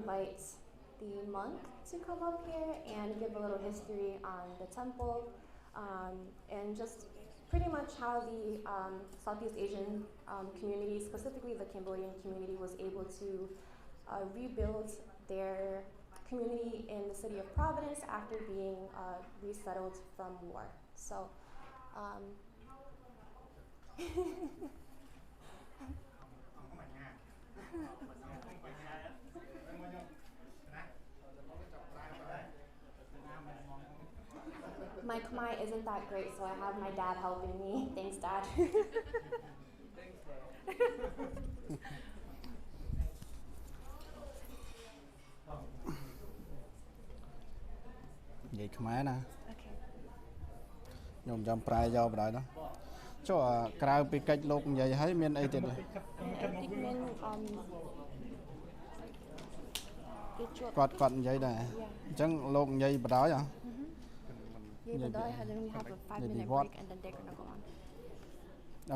invite the monk to come up here and give a little history on the temple and just pretty much how the Southeast Asian community, specifically the Cambodian community, was able to rebuild their community in the city of Providence after being resettled from war. So. My Khmer isn't that great, so I have my dad helping me. Thanks, Dad. Vậy Khmer nè. Okay. Nhung jump prai vô rồi đó. Cho crowd bị cách lục vậy thấy miền ấy tiền rồi. Quạt vậy nè. Chẳng lục vậy bà đó vậy. Yeah, but I had them have a 5-minute break and then they're gonna go on.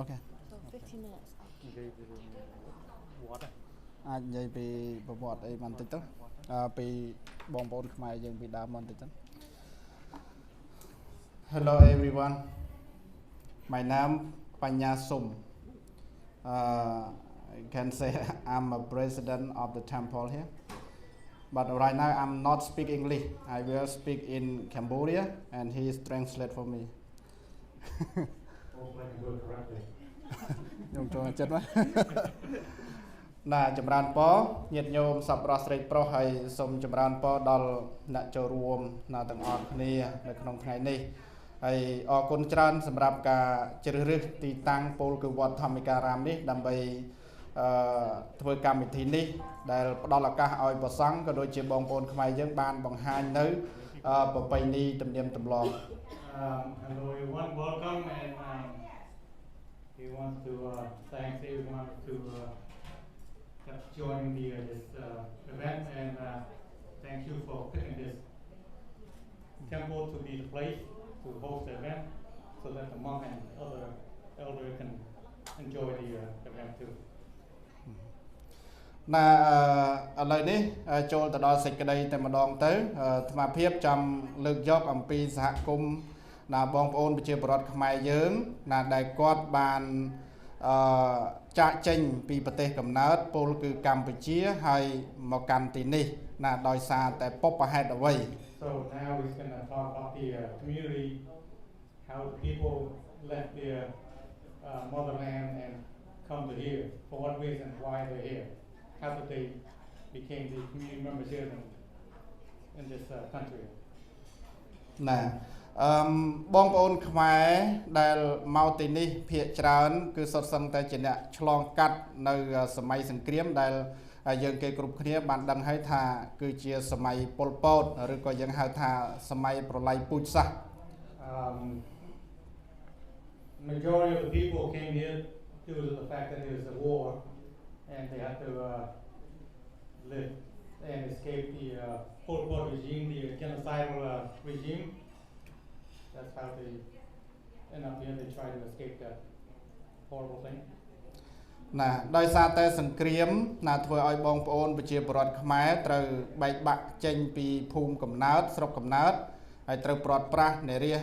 Okay. So 15 minutes. Vậy bị bọt ấy mình tích bị bom bồn Khmer dừng bị đá mình tích. Hello everyone. My name V.SUM. I can say I'm a president of the temple here. But right now I'm not speaking English. I will speak in Cambodia and he is translate for me. Hopefully I can do it correctly. Nhung cho chết quá. Nà chấm ran po, nhiệt nhôm sập ra straight pro hay sum chấm ran po dal nạ cho ruom nà tầng ọt niaในក្នុងថ្ងៃនេះហើយអរគុណច្រើនសម្រាប់ការជ្រើសរើសទីតាំងពលគឺវត្តធម្មការ៉ាមនេះដើម្បីធ្វើកម្មវិធីនេះដែលផ្ដល់ឱកាសឲ្យព្រះសង្ឃក៏ដូចជាបងប្អូនខ្មែរយើងបានបង្ហាញនៅប្រពៃណីទំនៀមទម្លាប់ Hello everyone, welcome and we want to thank everyone to join this event and thank you for picking this temple to be the place to host the event so that the monk and other elders can enjoy the event too. ណាឥឡូវនេះចូលទៅដល់សេចក្តីតែម្ដងទៅអាត្មាភាពចាំលើកយកអំពីសហគមន៍ណាបងប្អូនប្រជាពលរដ្ឋខ្មែរយើងណាដែលគាត់បានចាក់ចេញពីប្រទេសកំណើតពលគឺកម្ពុជាហើយមកកាន់ទីនេះណាដោយសារតែពុបហេតុអ្វី So now we're going to talk about the community, how the people left their motherland and come to here, for what reason, why they're here, how did they became the community members here in this country. ណាបងប្អូនខ្មែរដែលមកទីនេះភាគច្រើនគឺសុទ្ធសឹងតែជាអ្នកឆ្លងកាត់នៅសម័យសង្គ្រាមដែលយើងគេគ្រប់គ្នាបានដឹងហើយថាគឺជាសម័យប៉ុលពតឬក៏យើងហៅថាសម័យប្រល័យពូជសាសន៍ Majority of the people came here due to the fact that there was a war and they had to live and escape the Pol Pot regime, the genocidal regime. That's how they end up here. They try to escape that horrible thing. ណាដោយសារតែសង្គ្រាមណាធ្វើឲ្យបងប្អូនប្រជាពលរដ្ឋខ្មែរត្រូវបែកបាក់ចេញពីភូមិកំណើតស្រុកកំណើតហើយត្រូវព្រាត់ប្រាសនារា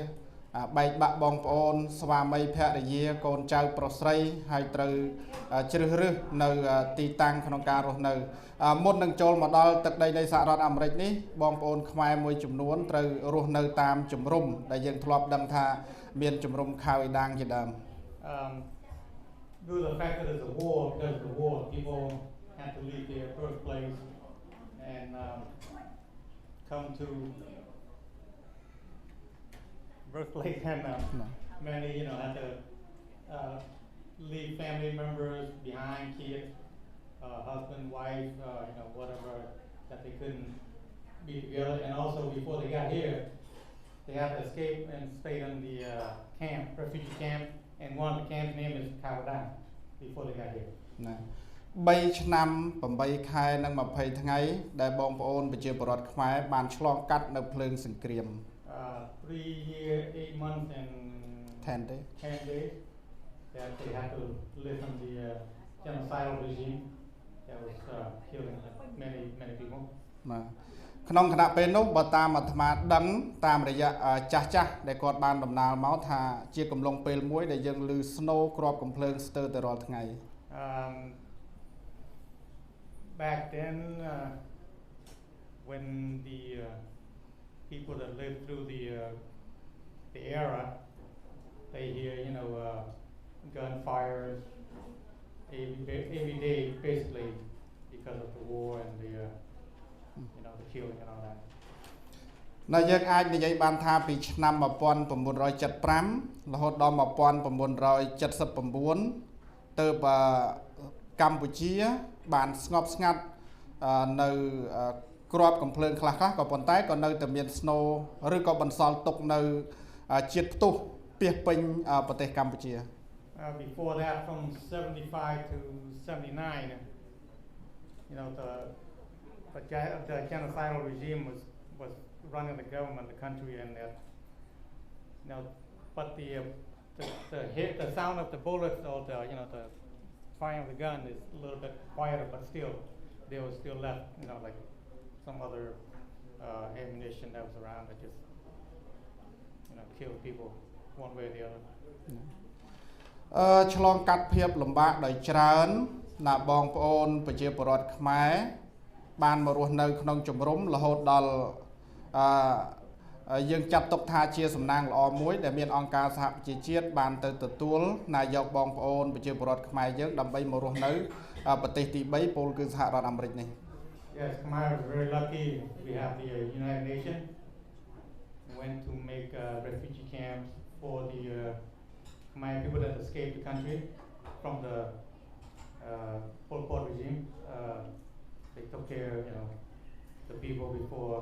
បែកបាក់បងប្អូនស្វាមីភរិយាកូនចៅប្រុសស្រីហើយត្រូវជ្រើសរើសនៅទីតាំងក្នុងការរស់នៅមុននឹងចូលមកដល់ទឹកដីនៃសហរដ្ឋអាមេរិកនេះបងប្អូនខ្មែរមួយចំនួនត្រូវរស់នៅតាមជំរំដែលយើងធ្លាប់ដឹងថាមានជំរំខៅអ៊ីដាងជាដើម Due to the fact that there's a war, because of the war, people had to leave their birthplace and come to birthplace and many, had to leave family members behind, kids, husband, wife, whatever, that they couldn't be together. And also before they got here, they had to escape and stay in the camp, refugee camp. And one of the camp's name is Cambodian before they got here. 3 ឆ្នាំ 8 ខែ និង 20 ថ្ងៃ ដែល បងប្អូន ប្រជាពលរដ្ឋ ខ្មែរ បាន ឆ្លង កាត់ នៅ ភ្លើង សង្គ្រាម 3 years, 8 months and 10 days. 10 days that they had to live in the genocidal regime that was killing many people. បាទក្នុងគណៈពេលនោះបើតាមអាត្មាដឹងតាមរយៈចាស់ចាស់ដែលគាត់បានដំណើរមកថាជាកំឡុងពេលមួយដែលយើងឮ snow គ្រាប់កំភ្លើងស្ទើរតែរាល់ថ្ងៃ Back then when the people that lived through the era, they hear gunfires every day basically because of the war and the killing and all that. នៅយើងអាចនិយាយបានថាពីឆ្នាំ 1975 រហូតដល់ 1979 ទៅកម្ពុជាបានស្ងប់ស្ងាត់នៅគ្រាប់កំភ្លើងខ្លះៗក៏ប៉ុន្តែក៏នៅតែមាន snow ឬក៏បន្សល់ទុកនៅជាតិផ្ទុះពាសពេញប្រទេសកម្ពុជា Before that, from 75 to 79, the genocidal regime was running the government, the country, and but the sound of the bullets or the firing of the gun is a little bit quieter, but still there was still left like some other ammunition that was around that just killed people one way or the other. ឆ្លងកាត់ភាពលំបាកដោយច្រើនណាបងប្អូនប្រជាពលរដ្ឋខ្មែរបានមករស់នៅក្នុងជំរំរហូតដល់យើងចាត់ទុកថាជាសំណាងល្អមួយដែលមានអង្គការសហប្រជាជាតិបានទៅទទួលនាយកបងប្អូនប្រជាពលរដ្ឋខ្មែរយើងដើម្បីមករស់នៅប្រទេសទី3ពលគឺសហរដ្ឋអាមេរិកនេះ Yes, Khmer was very lucky. We have the United Nations went to make refugee camps for the Khmer people that escaped the country from the Pol Pot regime. They took care, the people before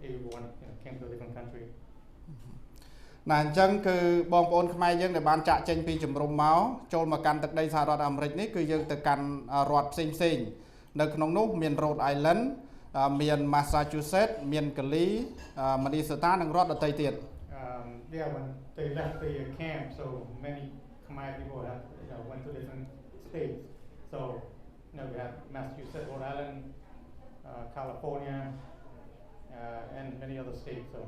everyone came to a different country. ណាអញ្ចឹងគឺបងប្អូនខ្មែរយើងដែលបានចាក់ចេញពីជំរំមកចូលមកកាន់ទឹកដីសហរដ្ឋអាមេរិកនេះគឺយើងទៅកាន់រដ្ឋផ្សេងៗនៅក្នុងនោះមាន Rhode Island មាន Massachusetts មាន Cali Minnesota និងរដ្ឋដទៃទៀត Yeah, when they left the camp, so many Khmer people went to different states. So we have Massachusetts, Rhode Island, California, and many other states. So.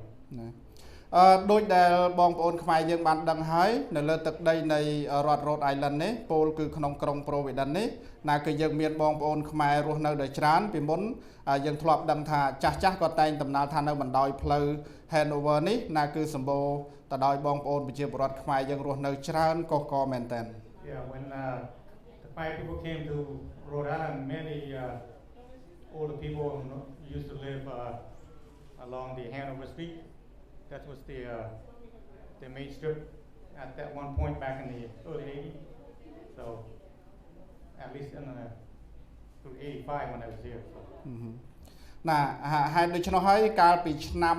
ដូចដែលបងប្អូនខ្មែរយើងបានដឹងហើយនៅលើទឹកដីនៃរដ្ឋ Rhode Island នេះពលគឺក្នុងក្រុង Providence នេះណាគឺយើងមានបងប្អូនខ្មែររស់នៅដោយច្រើនពីមុនយើងធ្លាប់ដឹងថាចាស់ៗក៏តែងដំណើរថានៅបណ្ដោយផ្លូវ Hanover នេះណាគឺសម្បូរទៅដោយបងប្អូនប្រជាពលរដ្ឋខ្មែរយើងរស់នៅច្រើនកុះកមែនតើ Yeah, when the Khmer people came to Rhode Island, many older people used to live along the Hanover Street. That was the main strip at that one point back in the early 80s. So at least through 85 when I was here. So. ណាហើយដូច្នោះហើយកាលពីឆ្នាំ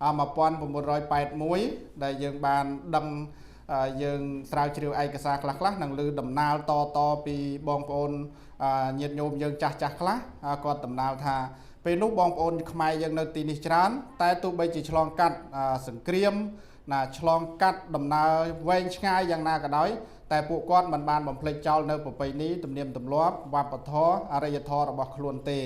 1981ដែលយើងបានដឹងយើងស្រាវជ្រាវឯកសារខ្លះៗនឹងលើដំណើរតពីបងប្អូនញាតិញោមយើងចាស់ខ្លះគាត់ដំណើរថាពេលនោះបងប្អូនខ្មែរយើងនៅទីនេះច្រើនតែទោះបីជាឆ្លងកាត់សង្គ្រាមណាឆ្លងកាត់ដំណើរវែងឆ្ងាយយ៉ាងណាក៏ដោយតែពួកគាត់មិនបានបំភ្លេចចោលនៅប្រពៃណីទំនៀមទម្លាប់វប្បធម៌អរិយធម៌របស់ខ្លួនទេ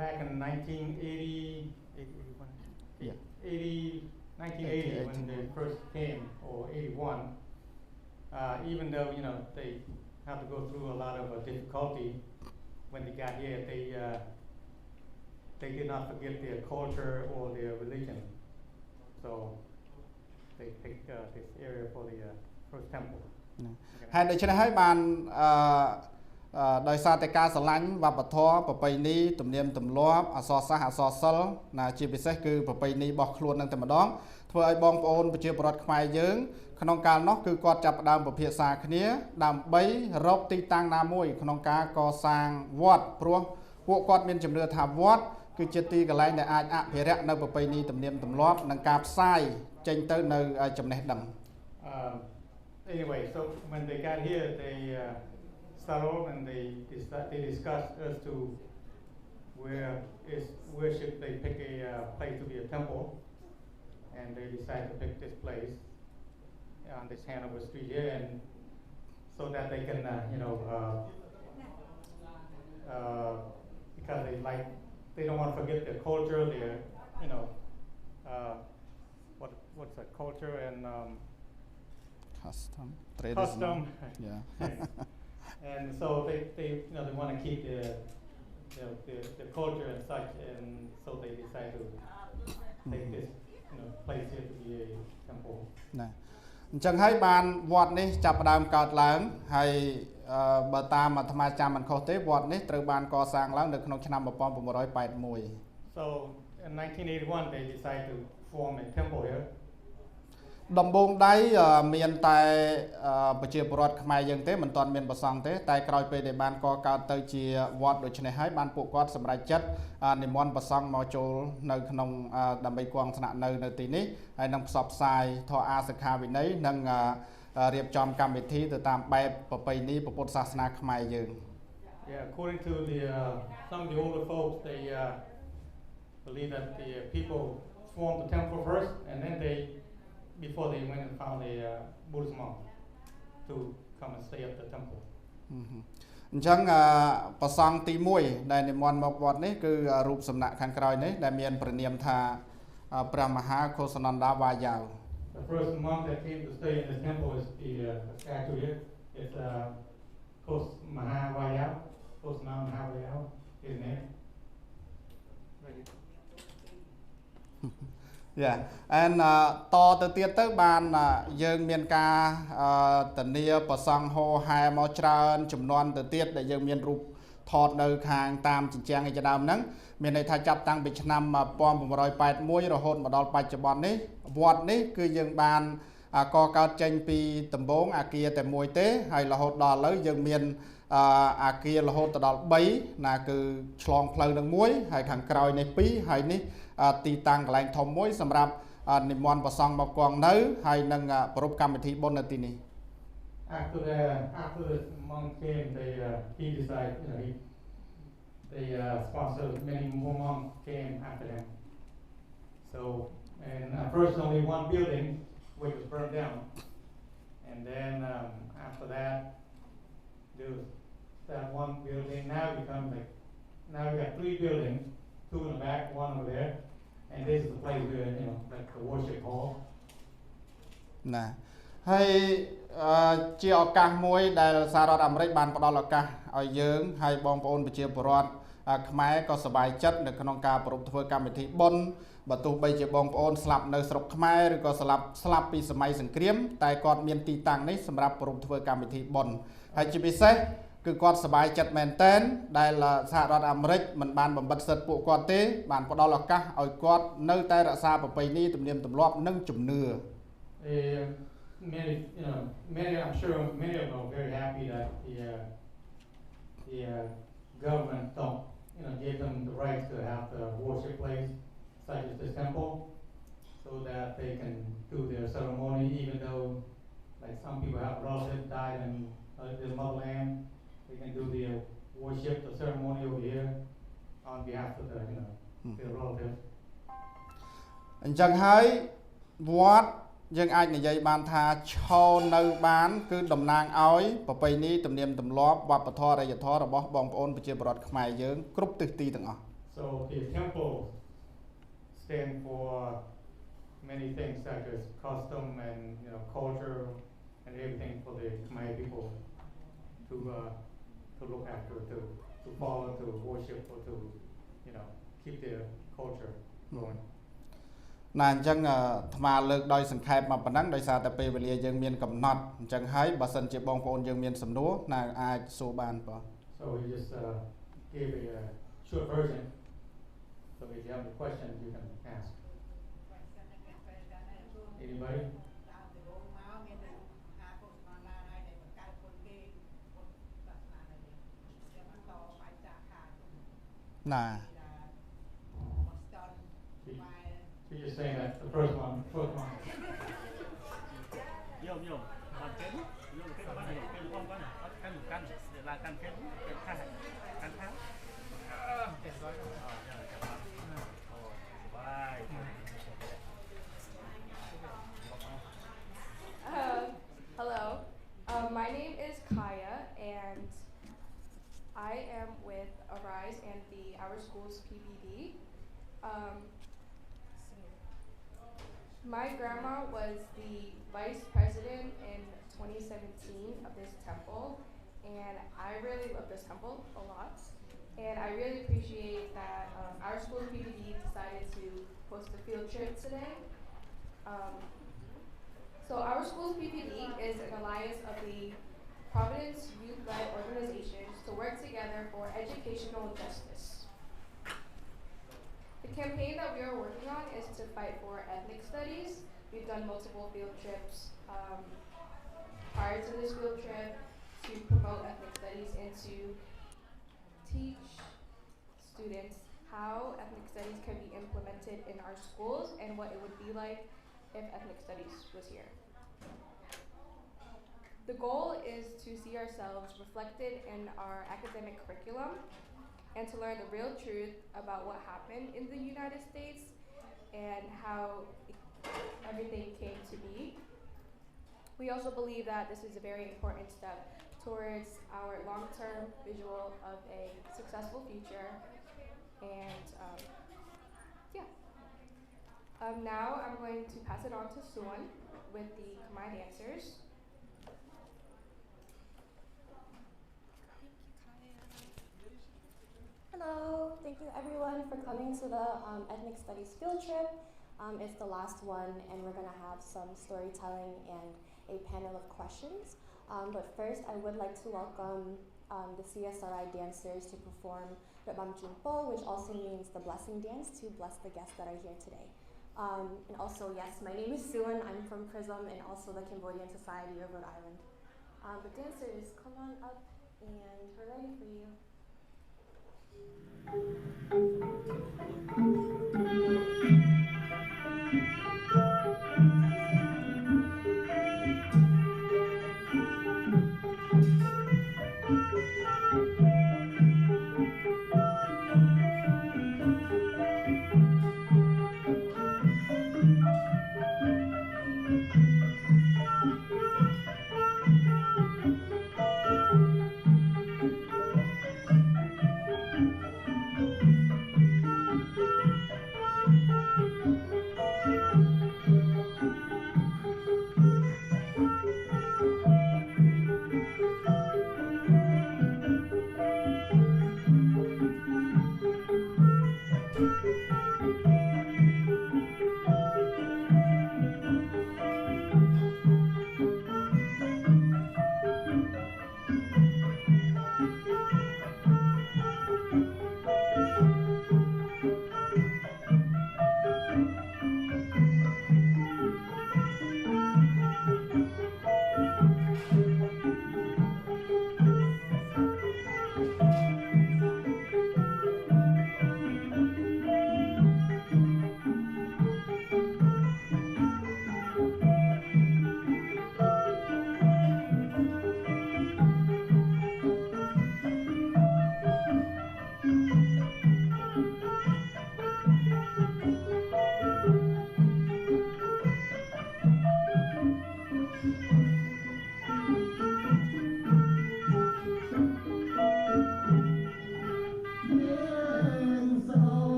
Back in 1980 when they first came, or 81, even though they had to go through a lot of difficulty when they got here, they did not forget their culture or their religion. So they picked this area for the first temple. ហើយដូច្នេះហើយបានដោយសារតែការស្រឡាញ់វប្បធម៌ប្រពៃណីទំនៀមទម្លាប់អក្សរសាស្ត្រអក្សរសិល្ប៍ណាជាពិសេសគឺប្រពៃណីរបស់ខ្លួននឹងតែម្ដងធ្វើឲ្យបងប្អូនប្រជាពលរដ្ឋខ្មែរយើងក្នុងកាលនោះគឺគាត់ចាប់ផ្ដើមពិភាក្សាគ្នាដើម្បីរកទីតាំងណាមួយក្នុងការកសាងវត្តព្រោះពួកគាត់មានជំនឿថាវត្តគឺជាទីកន្លែងដែលអាចអភិរក្សនៅប្រពៃណីទំนៀមទម្លាប់និងការផ្សាយចេញទៅនៅចំណេះដឹង Anyway, so when they got here, they settled and they discussed as to where should they pick a place to be a temple, and they decided to pick this place on this Hanover Street here, and so that they can because they don't want to forget their culture, their, you know, what's that, culture and custom custom. Yeah. And so they want to keep their culture and such, and so they decide to take this, place here to be a temple. ណាអញ្ចឹងហើយបានវត្តនេះចាប់ផ្ដើមកើតឡើងហើយបើតាមអាត្មាចាំមិនខុសទេវត្តនេះត្រូវបានកសាងឡើងនៅក្នុងឆ្នាំ1981 So in 1981 they decided to form a temple here. ដំបូងដៃមានតែប្រជាពលរដ្ឋខ្មែរយើងទេមិនទាន់មានប្រសង់ទេតែក្រោយពេលដែលបានកកើតទៅជាវត្តដូចនេះហើយបានពួកគាត់សម្រេចចិត្តនិមន្តប្រសង់មកចូលនៅក្នុងដើម្បីគង់ស្នាក់នៅទីនេះហើយនឹងផ្សព្វផ្សាយធម៌អាសិក្ខាវិន័យនិងរៀបចំកម្មវិធីទៅតាមបែបប្រពៃណីពុទ្ធសាសនាខ្មែរយើង Yeah, according to some of the older folks, they believe that the people formed the temple first, and then before they went and found a Buddhist monk to come and stay at the temple. អញ្ចឹងប្រសង់ទី1ដែលនិមន្តមកវត្តនេះគឺរូបសំណាកខាងក្រោយនេះដែលមានព្រះនាមថាព្រះមហាកុសនណ្ដាវាយាវ The first monk that came to stay in this temple is the statue here. It's Mahavayao, Mahavayao, his name. Yeah, and តទៅទៀតទៅបានយើងមានការធានាប្រសង់ហោហែមកច្រើនចំនួនទៅទៀតដែលយើងមានរូបថតនៅខាងតាមជញ្ជាំងឯជាដើមហ្នឹងមានន័យថាចាប់តាំងពីឆ្នាំ1981រហូតមកដល់បច្ចុប្បន្ននេះវត្តនេះគឺយើងបានកកើតចេញពីដំបូងអាគារតែមួយទេហើយរហូតដល់ឥឡូវយើងមានអាគាររហូតដល់3ណាគឺឆ្លងផ្លូវនឹងមួយហើយខាងក្រោយនេះ2ហើយនេះទីតាំងកន្លែងធំមួយសម្រាប់និមន្តប្រសង់មកគង់នៅហើយនឹងប្រពៃកម្មវិធីបុណ្យនៅទីនេះ After the monk came, he decided, they sponsored many more monks came after him. So, and first only one building which was burned down, and then after that there was that one building. Now we got 3 buildings, 2 in the back, 1 over there, and this is the place where like the worship hall. ណាហើយជាឱកាសមួយដែលសហរដ្ឋអាមេរិកបានផ្ដល់ឱកាសឲ្យយើងហើយបងប្អូនប្រជាពលរដ្ឋខ្មែរក៏សប្បាយចិត្តនៅក្នុងការប្រពៃធ្វើកម្មវិធីបុណ្យបើទោះបីជាបងប្អូនស្លាប់នៅស្រុកខ្មែរឬក៏ស្លាប់ពីសម័យសង្គ្រាមតែគាត់មានទីតាំងនេះសម្រាប់ប្រពៃធ្វើកម្មវិធីបុណ្យហើយជាពិសេសគឺគាត់សប្បាយចិត្តមែនទែនដែលសហរដ្ឋអាមេរិកមិនបានបំបិទសិទ្ធិពួកគាត់ទេបានផ្ដល់ឱកាសឲ្យគាត់នៅតែរក្សាប្រពៃណីទំនៀមទម្លាប់និងជំនឿ I'm sure many of them are very happy that the government don't, give them the right to have the worship place such as this temple, so that they can do their ceremony, even though like some people have relatives died in their motherland, they can do the worship, the ceremony over here on behalf of their relatives. អញ្ចឹងហើយវត្តយើងអាចនិយាយបានថាឈរនៅបានគឺតំណាងឲ្យប្រពៃណីទំនៀមទម្លាប់វប្បធម៌អរិយធម៌របស់បងប្អូនប្រជាពលរដ្ឋខ្មែរយើងគ្រប់ទិសទីទាំងអស់ So the temple stand for many things such as custom and culture and everything for the Khmer people to look after, to follow, to worship, or to keep their culture going. ណាអញ្ចឹងអាត្មាលើកដោយសង្ខេបមកប៉ុណ្ណឹងដោយសារតែពេលវេលាយើងមានកំណត់អញ្ចឹងហើយបើសិនជាបងប្អូនយើងមានសំណួរណាអាចសួរបានបង So we just gave a short version. So if you have any questions you can ask. Anybody? ណា You're just saying that the first one. Hello, my name is Kaya and I am with our school's PPD. My grandma was the vice president in 2017 of this temple, and I really love this temple a lot. And I really appreciate that our school's PPD decided to host a field trip today. So our school's PPD is an alliance of the Providence youth-led organizations to work together for educational justice. The campaign that we are working on is to fight for ethnic studies. We've done multiple field trips prior to this field trip to promote ethnic studies and to teach students how ethnic studies can be implemented in our schools and what it would be like if ethnic studies was here. The goal is to see ourselves reflected in our academic curriculum and to learn the real truth about what happened in the United States and how everything came to be. We also believe that this is a very important step towards our long-term visual of a successful future. And now I'm going to pass it on to Suwon with the Khmer dancers. Hello, thank you everyone for coming to the Ethnic Studies field trip. It's the last one, and we're going to have some storytelling and a panel of questions. But first, I would like to welcome the CSRI dancers to perform Rabam Jumpo, which also means the blessing dance, to bless the guests that are here today. And also, yes, my name is Suwon. I'm from PRISM and also the Cambodian Society of Rhode Island. The dancers, come on up, and we're ready for you.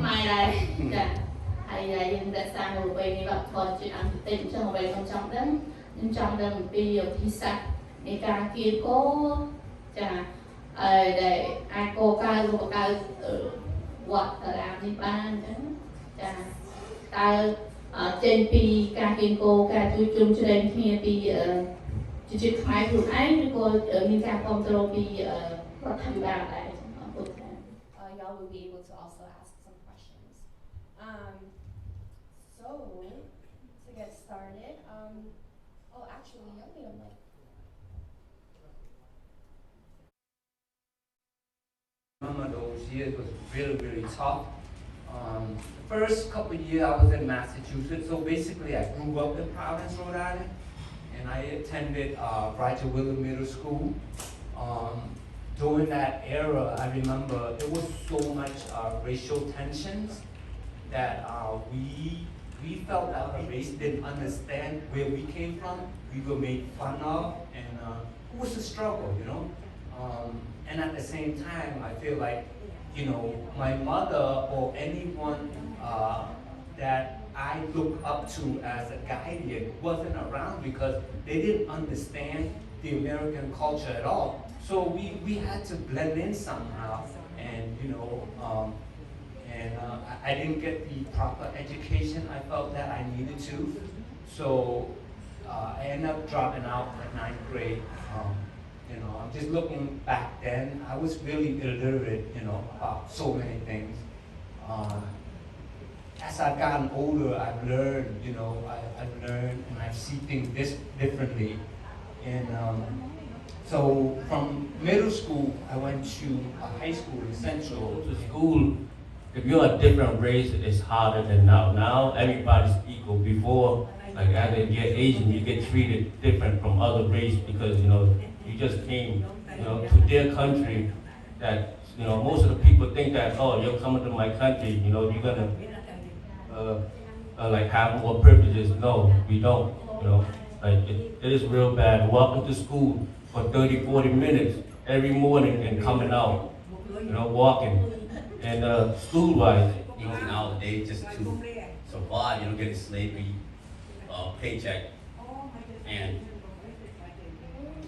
mai đây dạ hay là dân đã sang rồi quay đi vào thôi chuyện ăn tình cho một bài trong trong đêm bây giờ thì sạchในการกินก็จะได้อาโกการรูปการวัดตารางในบ้านจะการเจนปีการกินโกการจุจุ่มเฉลิมที่ปีจุดหมายถูกไอ้หรือก็มีการคอนโทรลปีรัฐบาลอะไร y'all will be able to also ask some questions. So to get started, oh actually, y'all need a mic. Remember those years was really, really tough. The first couple of years I was in Massachusetts, so basically I grew up in Providence, Rhode Island, and I attended Rhode Middle School. During that era, I remember there was so much racial tensions that we felt that our race didn't understand where we came from. We were made fun of, and it was a struggle, you know. And at the same time, I feel like, you know, my mother or anyone that I look up to as a guardian wasn't around because they didn't understand the American culture at all. So we had to blend in somehow, and you know, I didn't get the proper education I felt that I needed to. So I ended up dropping out at 9th grade. You know, I'm just looking back then, I was really illiterate, you know, about so many things. As I've gotten older, I've learned, you know, I've learned and I see things differently. And so from middle school, I went to a high school in Central. To school, if you're a different race, it's harder than now. Now everybody's equal. Before, like as they get Asian, you get treated different from other race because you know you just came, you know, to their country. That you know most of the people think that oh you're coming to my country, you know you're gonna like have more privileges. No, we don't. You know, like it is real bad. Walking to school for 30-40 minutes every morning and coming out, you know, walking. And school-wise, using our day just to survive, you know, getting slavery paycheck. And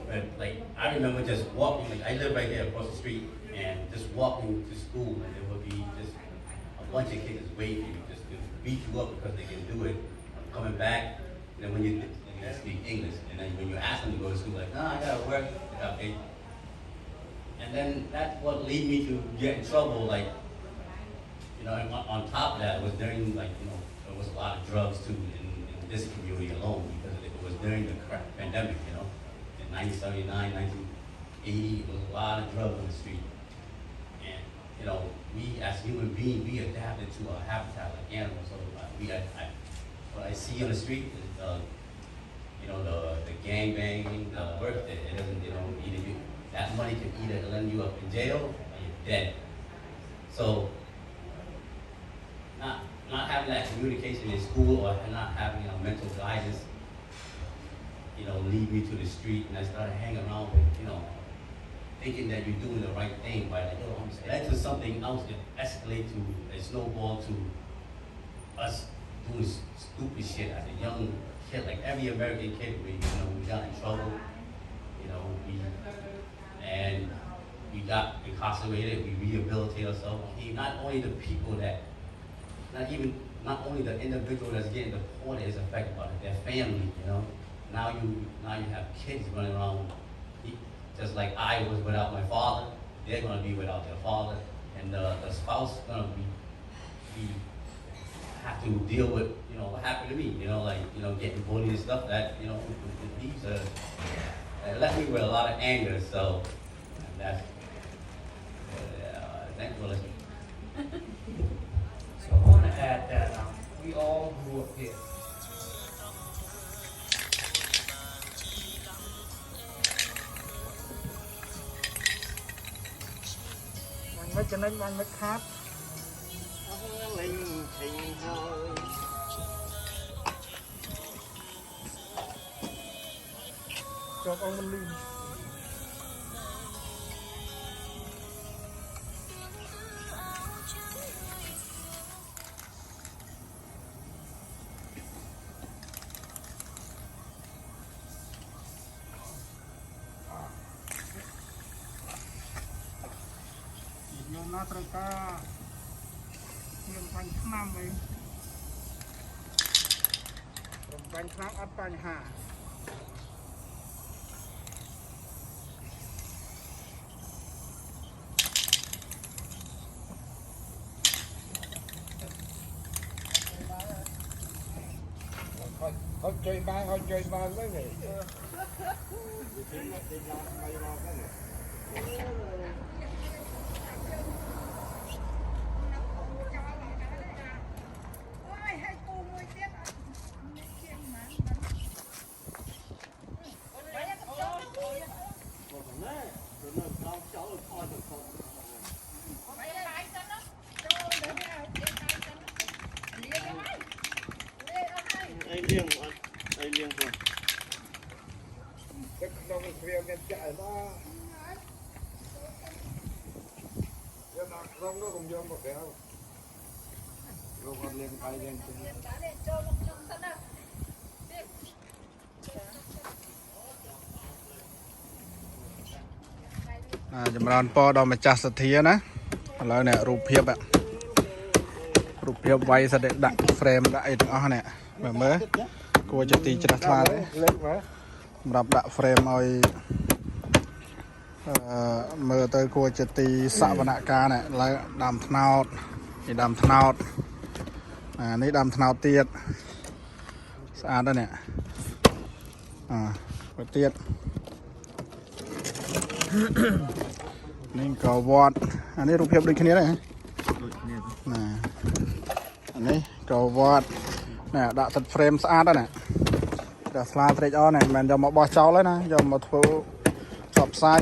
but like I remember just walking, like I live right here across the street, and just walking to school, and there would be just a bunch of kids waiting just to beat you up because they can do it. Coming back, and then when you speak English, and then when you ask them to go to school, like, nah, I gotta work, I gotta pay. And then that's what led me to get in trouble, like, you know, and on top of that, it was during, like, you know, there was a lot of drugs too in this community alone because it was during the pandemic, you know, in 1979, 1980, it was a lot of drugs on the street. And, you know, we as human beings, we adapted to our habitat like animals, so what I see on the street is, you know, the gang banging, work, it doesn't, you know, either you, that money can either land you up in jail or you're dead. So, not having that communication in school or not having a mental guidance, you know, lead me to the street, and I started hanging around with, you know, thinking that you're doing the right thing by like, yo, I'm saying, that to something else that escalate to a snowball to us doing stupid shit as a young kid, like every American kid, we got in trouble, you know, we got incarcerated, we rehabilitate ourselves. Not only the people that, not only the individual that's getting deported is affected, but their family, you know. Now you have kids running around, just like I was without my father, they're gonna be without their father, and the spouse gonna be have to deal with, you know, what happened to me, you know, like, you know, getting bullied and stuff that, you know, these it left me with a lot of anger, so that's, thank you for listening. So I want to add that we all grew up here. mấy cho nên mang mấy khác cho con mình đi nóត្រូវការមានបាញ់ថ្នាំអីរំបាញ់ថ្នាំអត់បញ្ហាเขาជួយបានហើយជួយបានហ្នឹងឯងក្នុងគ្រាមានចាក់ណាយកដល់ក្នុងនោះកុំយកមកក្រៅយកមកលេងបាយលេងចូលមកក្នុងសិនណាចម្រើនពរដល់ម្ចាស់សទ្ធាណាឥឡូវនេះរូបភាពវាយសិតដាក់ frame ដាក់អីទាំងអស់នេះមើលគួរជាទីជ្រះថ្លាទេសម្រាប់ដាក់ frame ឲ្យមើលទៅគួរជាទីសវនកម្មនេះឡើយដើមថ្នោតនេះដើមថ្នោតនេះដើមថ្នោតទៀតស្អាតដែរនេះទៅទៀតនេះក៏វត្តអានេះរូបភាពដូចគ្នាដែរណាអានេះក៏វត្តណែដាក់ទឹក frame ស្អាតណាស់តែស្លាត្រេកអរណែមិនមែនយកមកបោះចោលទេណាយកមកធ្វើផ្សព្វផ្សាយ